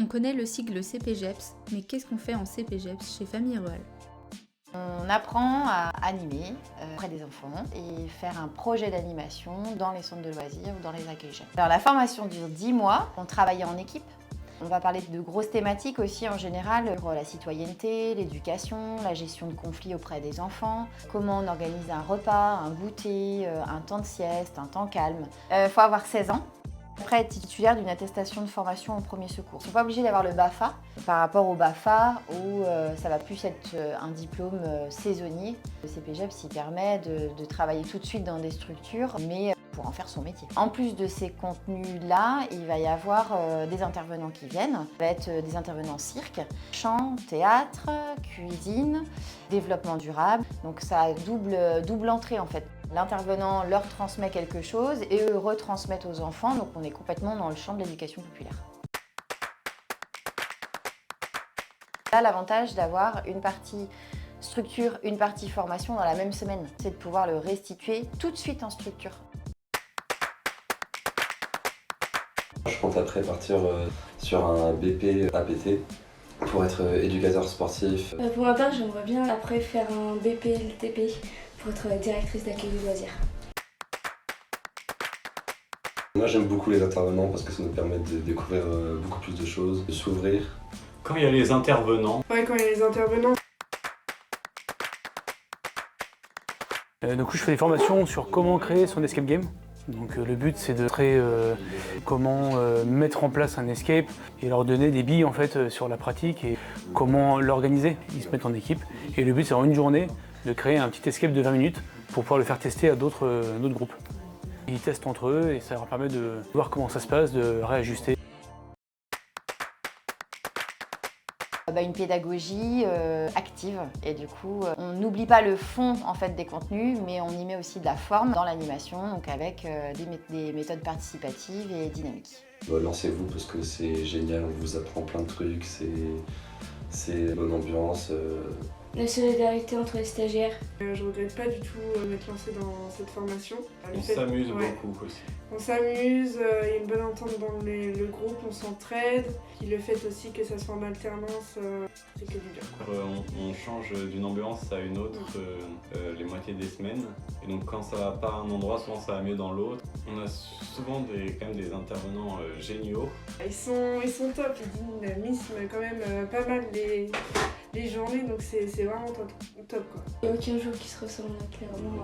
On connaît le sigle CPGEPS, mais qu'est-ce qu'on fait en CPGEPS chez Famille Rural? On apprend à animer auprès des enfants et faire un projet d'animation dans les centres de loisirs ou dans les accueils jeunes. Alors la formation dure 10 mois, on travaille en équipe. On va parler de grosses thématiques aussi en général, la citoyenneté, l'éducation, la gestion de conflits auprès des enfants, comment on organise un repas, un goûter, un temps de sieste, un temps calme. Faut avoir 16 ans. Après, être titulaire d'une attestation de formation au premier secours. Ils ne sont pas obligés d'avoir le BAFA par rapport au BAFA où ça va plus être un diplôme saisonnier. Le CPGEPS permet de travailler tout de suite dans des structures, mais pour en faire son métier. En plus de ces contenus-là, il va y avoir des intervenants qui viennent. Ça va être des intervenants cirque, chant, théâtre, cuisine, développement durable. Donc ça a double entrée en fait. L'intervenant leur transmet quelque chose et eux retransmettent aux enfants, donc on est complètement dans le champ de l'éducation populaire. Là, l'avantage d'avoir une partie structure, une partie formation dans la même semaine, c'est de pouvoir le restituer tout de suite en structure. Je compte après partir sur un BP APT pour être éducateur sportif. Pour ma part, j'aimerais bien après faire un BP LTP pour être directrice d'accueil de loisirs. Moi j'aime beaucoup les intervenants parce que ça nous permet de découvrir beaucoup plus de choses, de s'ouvrir. Quand il y a les intervenants. Ouais, quand il y a les intervenants. Du coup, je fais des formations sur comment créer son escape game. Donc le but c'est de montrer comment mettre en place un escape et leur donner des billes en fait sur la pratique et comment l'organiser. Ils se mettent en équipe et le but c'est en une journée de créer un petit escape de 20 minutes pour pouvoir le faire tester à d'autres groupes. Ils testent entre eux et ça leur permet de voir comment ça se passe, de réajuster. Une pédagogie active et du coup on n'oublie pas le fond en fait des contenus mais on y met aussi de la forme dans l'animation donc avec des méthodes participatives et dynamiques. Lancez-vous parce que c'est génial, on vous apprend plein de trucs, c'est bonne ambiance. La solidarité entre les stagiaires. Je regrette pas du tout m'être lancée dans cette formation. On s'amuse beaucoup aussi. On s'amuse, il y a une bonne entente dans le groupe, on s'entraide. Puis le fait aussi que ça soit en alternance, c'est que du bien. On change d'une ambiance à une autre les moitiés des semaines. Et donc quand ça va pas à un endroit, souvent ça va mieux dans l'autre. On a souvent quand même des intervenants géniaux. Ils sont top, ils dynamisent quand même pas mal les journées, donc c'est vraiment top quoi. Il n'y a aucun jour qui se ressemble clairement.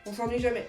On s'ennuie jamais.